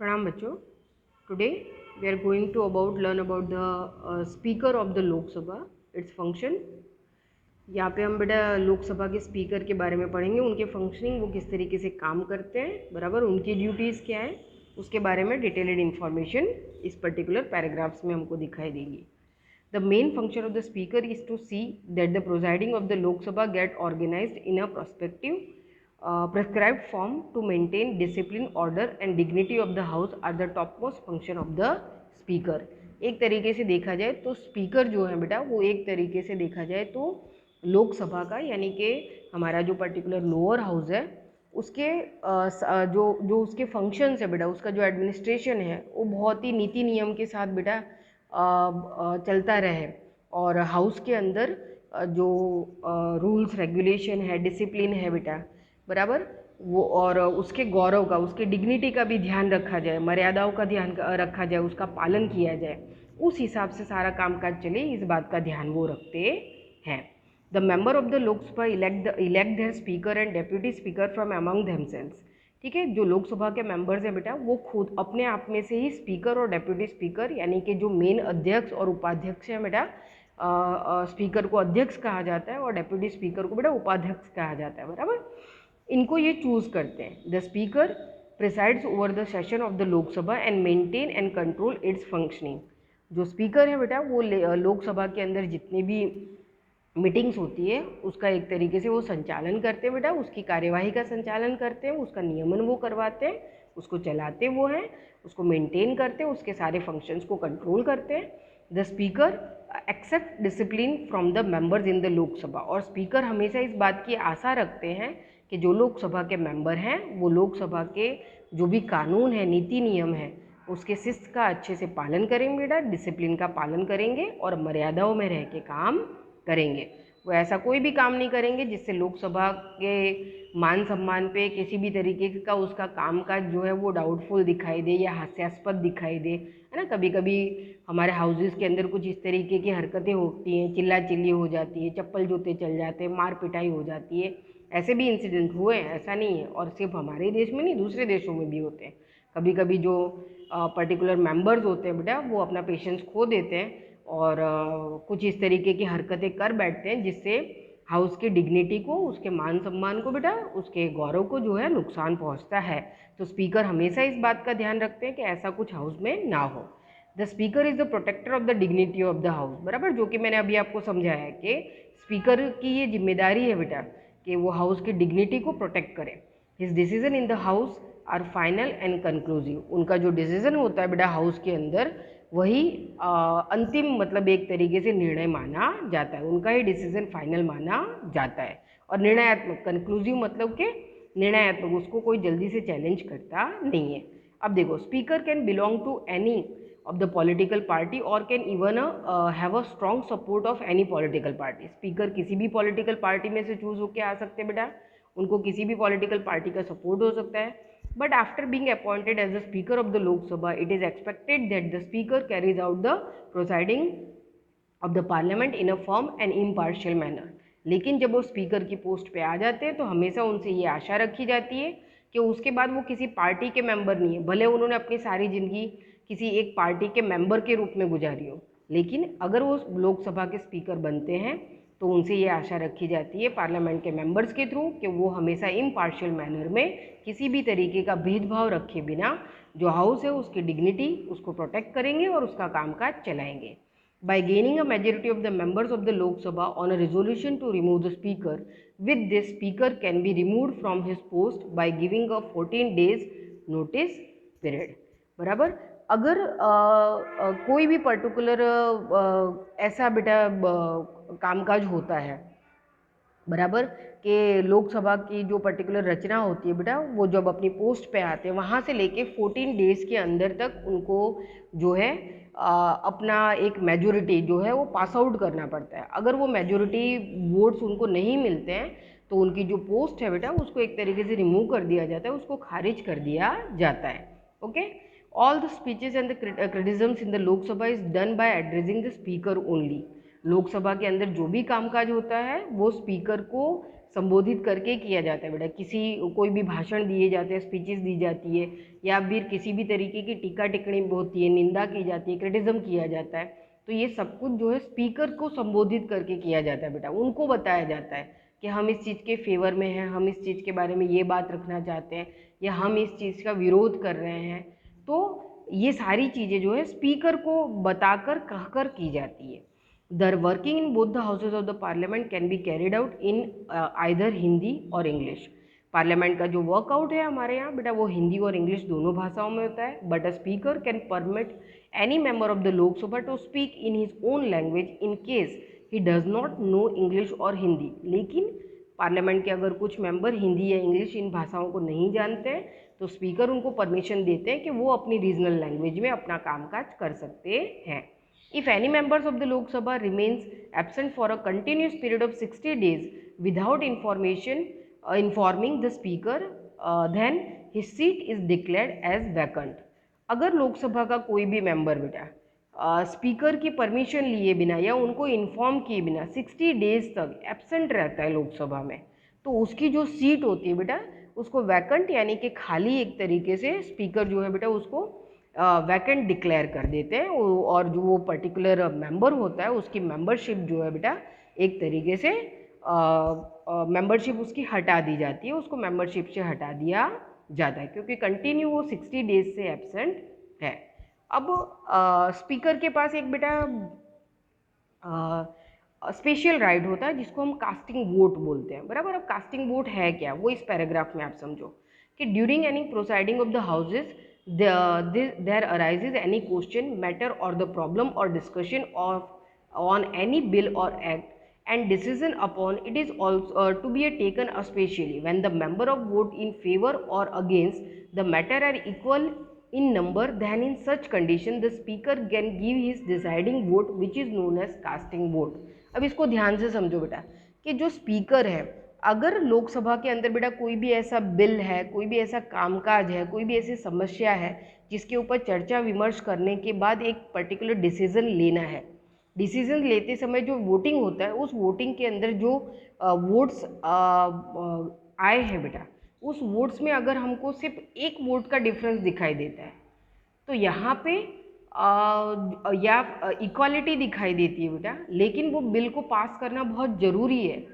प्रणाम बच्चों। Today we are going to learn about the speaker of the Lok Sabha, it's function. यहाँ पे हम बेटा लोकसभा के स्पीकर के बारे में पढ़ेंगे, उनके फंक्शनिंग, वो किस तरीके से काम करते हैं, बराबर, उनकी ड्यूटीज़ क्या है, उसके बारे में डिटेल्ड इन्फॉर्मेशन इस पर्टिकुलर पैराग्राफ्स में हमको दिखाई देगी। The main function of the speaker is to see that the presiding of the Lok Sabha get organized in a prospective, prescribed form to maintain discipline, order and dignity of the house are the topmost function of the speaker। एक तरीके से देखा जाए तो speaker जो है बेटा, वो एक तरीके से देखा जाए तो लोकसभा का, यानी कि हमारा जो पर्टिकुलर लोअर हाउस है उसके जो जो उसके फंक्शंस है बेटा, उसका जो एडमिनिस्ट्रेशन है वो बहुत ही नीति नियम के साथ बेटा चलता रहे, और हाउस के अंदर जो रूल्स रेगुलेशन है, डिसिप्लिन है बेटा, बराबर, वो, और उसके गौरव का, उसके डिग्निटी का भी ध्यान रखा जाए, मर्यादाओं का ध्यान रखा जाए, उसका पालन किया जाए, उस हिसाब से सारा कामकाज चले, इस बात का ध्यान वो रखते हैं। The member of the Lok Sabha elect their speaker and deputy speaker from among themselves. ठीक है, जो लोकसभा के मेंबर्स हैं बेटा, वो खुद अपने आप में से ही स्पीकर और डेप्यूटी स्पीकर, यानी कि जो मेन अध्यक्ष और उपाध्यक्ष हैं बेटा, स्पीकर को अध्यक्ष कहा जाता है और डेप्यूटी स्पीकर को बेटा उपाध्यक्ष कहा जाता है, बराबर, इनको ये चूज़ करते हैं। The speaker presides over the session of the Lok Sabha and maintain and control it's functioning. जो स्पीकर है बेटा, वो लोकसभा के अंदर जितने भी मीटिंग्स होती है उसका एक तरीके से वो संचालन करते हैं बेटा, उसकी कार्यवाही का संचालन करते हैं, उसका नियमन वो करवाते हैं, उसको चलाते वो हैं, उसको मेंटेन करते हैं, उसके सारे फंक्शंस को कंट्रोल करते हैं। The speaker accept discipline from the members in the Lok Sabha. और स्पीकर हमेशा इस बात की आशा रखते हैं कि जो लोकसभा के मेंबर हैं वो लोकसभा के जो भी कानून है, नीति नियम है, उसके शिस्त का अच्छे से पालन करेंगे बेटा, डिसिप्लिन का पालन करेंगे और मर्यादाओं में रह के काम करेंगे। वो ऐसा कोई भी काम नहीं करेंगे जिससे लोकसभा के मान सम्मान पे किसी भी तरीके का उसका कामकाज जो है वो डाउटफुल दिखाई दे या हास्यास्पद दिखाई दे, है ना। कभी कभी हमारे हाउसेस के अंदर कुछ इस तरीके की हरकतें होती हैं, चिल्ला चिल्ली हो जाती है, चप्पल जूते चल जाते हैं, मार पिटाई हो जाती है, ऐसे भी इंसिडेंट हुए हैं, ऐसा नहीं है। और सिर्फ हमारे देश में नहीं, दूसरे देशों में भी होते हैं। कभी कभी जो पर्टिकुलर मेंबर्स होते हैं बेटा, वो अपना पेशेंस खो देते हैं और कुछ इस तरीके की हरकतें कर बैठते हैं जिससे हाउस की डिग्निटी को, उसके मान सम्मान को बेटा, उसके गौरव को जो है नुकसान पहुंचता है। तो स्पीकर हमेशा इस बात का ध्यान रखते हैं कि ऐसा कुछ हाउस में ना हो। The speaker is the protector of the dignity of the house, बराबर, जो कि मैंने अभी आपको समझाया है कि स्पीकर की ये जिम्मेदारी है बेटा कि वो हाउस की डिग्निटी को प्रोटेक्ट करे। His decision in the house are final and conclusive. उनका जो डिसीजन होता है बेटा हाउस के अंदर, वही अंतिम, मतलब एक तरीके से निर्णय माना जाता है, उनका ही डिसीजन फाइनल माना जाता है। और निर्णयात्मक, कंक्लूसिव मतलब कि निर्णयात्मक, उसको कोई जल्दी से चैलेंज करता नहीं है। अब देखो, speaker can belong to any of the political party और can even have a strong support of any political party. Speaker किसी भी पॉलिटिकल पार्टी में से चूज होकर आ सकते हैं बेटा, उनको किसी भी पॉलिटिकल पार्टी का सपोर्ट हो सकता है। But after being appointed as the Speaker of the Lok Sabha, it is expected that the Speaker carries out the proceeding of the Parliament in a firm and impartial manner। लेकिन जब वो speaker की post पे आ जाते हैं तो हमेशा उनसे ये आशा रखी जाती है कि उसके बाद वो किसी पार्टी के मेंबर नहीं है, भले उन्होंने अपनी सारी जिंदगी किसी एक पार्टी के मेंबर के रूप में गुजारी हो, लेकिन अगर वो लोकसभा के स्पीकर बनते हैं तो उनसे ये आशा रखी जाती है पार्लियामेंट के मेंबर्स के थ्रू कि वो हमेशा इम्पार्शियल मैनर में, किसी भी तरीके का भेदभाव रखे बिना जो हाउस है उसकी डिग्निटी, उसको प्रोटेक्ट करेंगे और उसका कामकाज चलाएंगे। By gaining a majority of the members of the Lok Sabha on a resolution to remove the speaker, with this speaker can be removed from his post by giving a 14 days notice period। बराबर, अगर कोई भी particular ऐसा बेटा कामकाज होता है, बराबर, कि लोकसभा की जो पर्टिकुलर रचना होती है बेटा, वो जब अपनी पोस्ट पे आते हैं वहाँ से लेके 14 डेज़ के अंदर तक उनको जो है अपना एक मेजोरिटी जो है वो पास आउट करना पड़ता है। अगर वो मेजोरिटी वोट्स उनको नहीं मिलते हैं तो उनकी जो पोस्ट है बेटा उसको एक तरीके से रिमूव कर दिया जाता है, उसको खारिज कर दिया जाता है। Okay, all the speeches and the criticisms in the Lok Sabha is done by addressing the speaker only. Lok Sabha के अंदर जो भी कामकाज होता है वो स्पीकर को संबोधित करके किया जाता है बेटा। कोई भी भाषण दिए जाते हैं, स्पीचेस दी जाती है, या फिर किसी भी तरीके की टीका टिप्पणी होती है, निंदा की जाती है, क्रिटिसिज्म किया जाता है, तो ये सब कुछ जो है स्पीकर को संबोधित करके किया जाता है बेटा। उनको बताया जाता है कि हम इस चीज़ के फेवर में हैं, हम इस चीज़ के बारे में ये बात रखना चाहते हैं, या हम इस चीज़ का विरोध कर रहे हैं। तो ये सारी चीज़ें जो है स्पीकर को बताकर कहकर की जाती है। The working in both the houses of the parliament can be carried out in either Hindi और इंग्लिश। पार्लियामेंट का जो वर्कआउट है हमारे यहाँ बेटा वो हिंदी और इंग्लिश दोनों भाषाओं में होता है। But a speaker can permit any member of the Lok Sabha to speak in his own language in case he does not know English और हिंदी। लेकिन पार्लियामेंट के अगर कुछ मेंबर हिंदी या इंग्लिश इन भाषाओं को नहीं जानते हैं तो स्पीकर उनको परमिशन देते हैं कि वो अपनी रीजनल लैंग्वेज में अपना कामकाज कर सकते हैं। If any members of the Lok Sabha remains absent for a continuous period of 60 days without informing the speaker, then his seat is declared as vacant. अगर लोकसभा का कोई भी मेंबर बेटा स्पीकर की परमिशन लिए बिना या उनको इन्फॉर्म किए बिना 60 डेज तक एब्सेंट रहता है लोकसभा में, तो उसकी जो सीट होती है बेटा उसको वैकेंट यानी कि खाली एक तरीके से स्पीकर जो है बेटा उसको वैकेंट डिक्लेयर कर देते हैं, और जो वो पर्टिकुलर मेंबर होता है उसकी मेंबरशिप जो है बेटा एक तरीके से मेंबरशिप उसकी हटा दी जाती है, उसको मेंबरशिप से हटा दिया जाता है क्योंकि कंटिन्यू वो 60 डेज से एब्सेंट है। अब स्पीकर के पास एक बेटा स्पेशल राइट होता है जिसको हम कास्टिंग वोट बोलते हैं, बराबर। अब कास्टिंग वोट है क्या, वो इस पैराग्राफ में आप समझो कि during any proceeding of the houses there arises any question, matter or the problem or discussion on any bill or act and decision upon it is also to be taken especially when the member of vote in favor or against the matter are equal in number, then in such condition the speaker can give his deciding vote which is known as casting vote। अब इसको ध्यान से समझो बेटा कि जो speaker है, अगर लोकसभा के अंदर बेटा कोई भी ऐसा बिल है, कोई भी ऐसा कामकाज है, कोई भी ऐसी समस्या है जिसके ऊपर चर्चा विमर्श करने के बाद एक पर्टिकुलर डिसीजन लेना है, डिसीजन लेते समय जो वोटिंग होता है उस वोटिंग के अंदर जो वोट्स आए हैं बेटा उस वोट्स में अगर हमको सिर्फ एक वोट का डिफरेंस दिखाई देता है तो यहाँ पे या इक्वालिटी दिखाई देती है बेटा, लेकिन वो बिल को पास करना बहुत ज़रूरी है।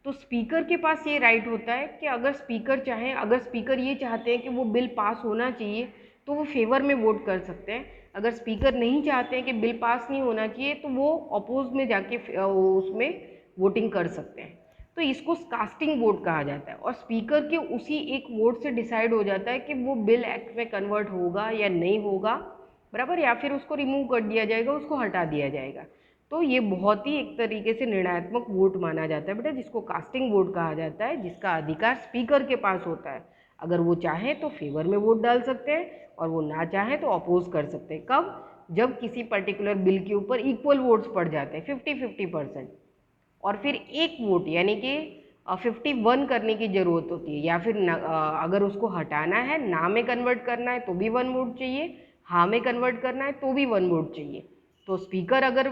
तो स्पीकर के पास ये राइट होता है कि अगर स्पीकर चाहें, अगर स्पीकर ये चाहते हैं कि वो बिल पास होना चाहिए तो वो फेवर में वोट कर सकते हैं। अगर स्पीकर नहीं चाहते हैं कि बिल पास नहीं होना चाहिए तो वो अपोज में जाके उसमें वोटिंग कर सकते हैं। तो इसको कास्टिंग वोट कहा जाता है और स्पीकर के उसी एक वोट से डिसाइड हो जाता है कि वो बिल एक्ट में कन्वर्ट होगा या नहीं होगा, बराबर, या फिर उसको रिमूव कर दिया जाएगा, उसको हटा दिया जाएगा। तो ये बहुत ही एक तरीके से निर्णयात्मक वोट माना जाता है बेटा, जिसको कास्टिंग वोट कहा जाता है, जिसका अधिकार स्पीकर के पास होता है। अगर वो चाहें तो फेवर में वोट डाल सकते हैं और वो ना चाहें तो अपोज कर सकते हैं। कब? जब किसी पर्टिकुलर बिल के ऊपर इक्वल वोट्स पड़ जाते हैं 50-50%, और फिर एक वोट यानी कि 51 करने की ज़रूरत होती है, या फिर अगर उसको हटाना है, ना में कन्वर्ट करना है तो भी 1 वोट चाहिए, हाँ में कन्वर्ट करना है तो भी 1 वोट चाहिए। तो स्पीकर अगर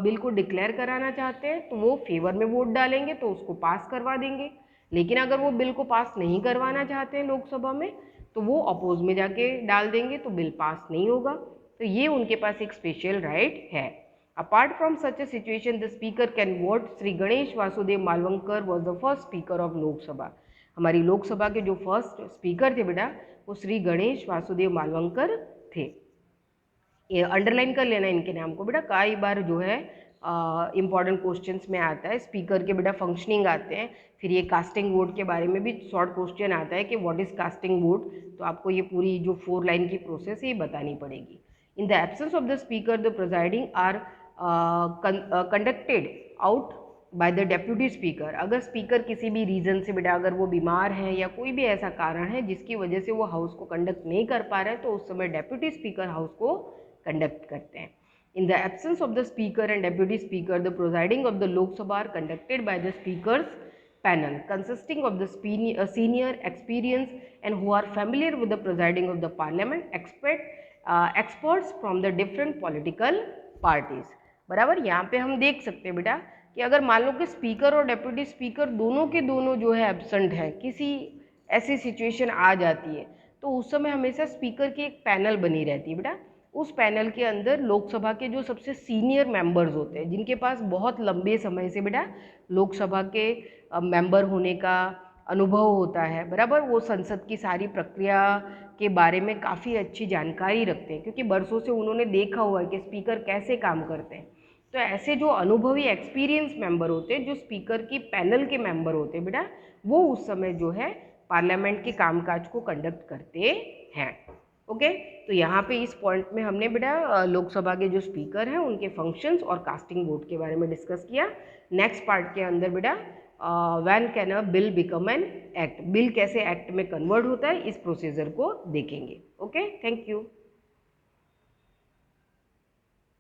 बिल को डिक्लेयर कराना चाहते हैं तो वो फेवर में वोट डालेंगे तो उसको पास करवा देंगे, लेकिन अगर वो बिल को पास नहीं करवाना चाहते हैं लोकसभा में तो वो अपोज में जाके डाल देंगे तो बिल पास नहीं होगा। तो ये उनके पास एक स्पेशल राइट है। Apart from such a situation the speaker can vote. Shri Ganesh Vasudev Mavalankar was the first speaker of Lok Sabha. हमारी लोकसभा के जो फर्स्ट स्पीकर थे बेटा वो श्री गणेश वासुदेव मालवंकर थे। ये अंडरलाइन कर लेना इनके नाम को बेटा, कई बार जो है इम्पॉर्टेंट क्वेश्चंस में आता है। स्पीकर के बेटा फंक्शनिंग आते हैं, फिर ये कास्टिंग वोट के बारे में भी शॉर्ट क्वेश्चन आता है कि व्हाट इज़ कास्टिंग वोट, तो आपको ये पूरी जो 4 लाइन की प्रोसेस है ये बतानी पड़ेगी। In the absence of the speaker the presiding are conducted out by the deputy speaker. अगर स्पीकर किसी भी रीज़न से बेटा अगर वो बीमार है या कोई भी ऐसा कारण है जिसकी वजह से वो हाउस को कंडक्ट नहीं कर पा रहे हैं तो उस समय डेप्यूटी स्पीकर हाउस को कंडक्ट करते हैं। In the absence of the speaker and deputy speaker, the presiding of the Lok Sabha are conducted by the speakers panel consisting of the senior experience and who are familiar with the presiding of the parliament, experts from the different political parties। बराबर। यहाँ पे हम देख सकते हैं बेटा कि अगर मान लो कि स्पीकर और डेप्यूटी स्पीकर दोनों के दोनों जो है एब्सेंट है, किसी ऐसी सिचुएशन आ जाती है, तो उस समय हमेशा स्पीकर की एक पैनल बनी रहती है बेटा। उस पैनल के अंदर लोकसभा के जो सबसे सीनियर मेंबर्स होते हैं, जिनके पास बहुत लंबे समय से बेटा लोकसभा के मेंबर होने का अनुभव होता है, बराबर, वो संसद की सारी प्रक्रिया के बारे में काफ़ी अच्छी जानकारी रखते हैं, क्योंकि बरसों से उन्होंने देखा हुआ है कि स्पीकर कैसे काम करते हैं। तो ऐसे जो अनुभवी एक्सपीरियंस मेंबर होते हैं, जो स्पीकर की पैनल के मेंबर होते हैं बेटा, वो उस समय जो है पार्लियामेंट के कामकाज को कंडक्ट करते हैं। ओके, तो यहाँ पे इस पॉइंट में हमने बेटा लोकसभा के जो स्पीकर हैं उनके फंक्शंस और कास्टिंग वोट के बारे में डिस्कस किया। नेक्स्ट पार्ट के अंदर बेटा when can a bill become an act, bill कैसे एक्ट में कन्वर्ट होता है, इस प्रोसीजर को देखेंगे। Okay, thank you.